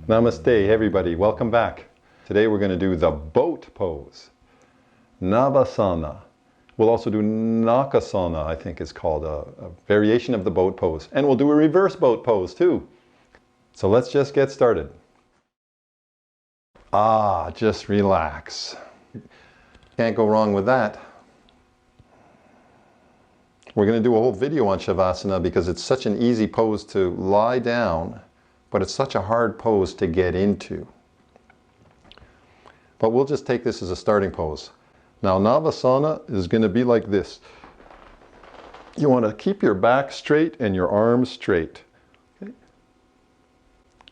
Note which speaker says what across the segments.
Speaker 1: Namaste everybody, welcome back. Today we're going to do the boat pose, NAVASANA. We'll also do naukasana, I think is called a variation of the boat pose. And we'll do a reverse boat pose too. So let's just get started. Just relax. Can't go wrong with that. We're going to do a whole video on Shavasana because it's such an easy pose to lie down, but it's such a hard pose to get into. But we'll just take this as a starting pose. Now Navasana is going to be like this. You want to keep your back straight and your arms straight. Okay?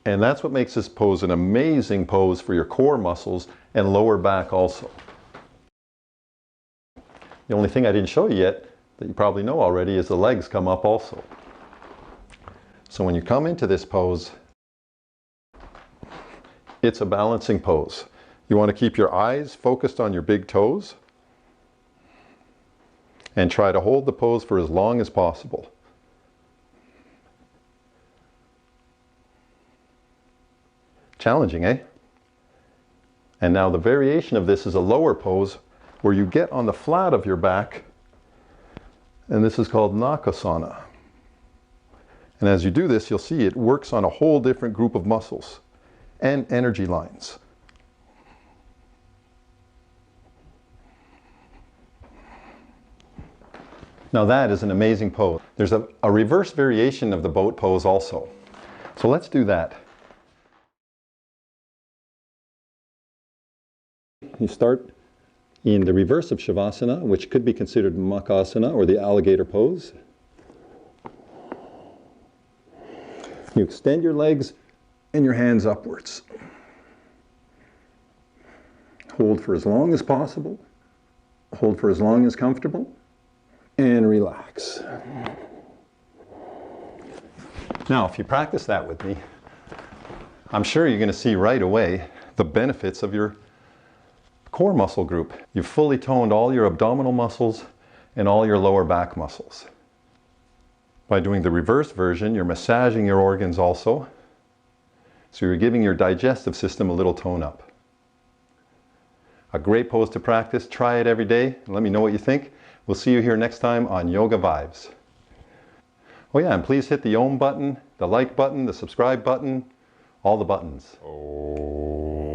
Speaker 1: And that's what makes this pose an amazing pose for your core muscles and lower back also. The only thing I didn't show you yet, that you probably know already, is the legs come up also. So when you come into this pose, it's a balancing pose. You want to keep your eyes focused on your big toes and try to hold the pose for as long as possible. Challenging, eh? And now the variation of this is a lower pose where you get on the flat of your back, and this is called naukasana. And as you do this, you'll see it works on a whole different group of muscles and energy lines. Now that is an amazing pose. There's a reverse variation of the boat pose also. So let's do that. You start in the reverse of Shavasana, which could be considered MAKASANA or the alligator pose. You extend your legs and your hands upwards. Hold for as long as possible. Hold for as long as comfortable. And relax. Now, if you practice that with me, I'm sure you're going to see right away the benefits of your core muscle group. You've fully toned all your abdominal muscles and all your lower back muscles. By doing the reverse version, you're massaging your organs also. So you're giving your digestive system a little tone up. A great pose to practice. Try it every day. Let me know what you think. We'll see you here next time on Yoga Vibes. Oh yeah, and please hit the Om button, the like button, the subscribe button, all the buttons. Oh.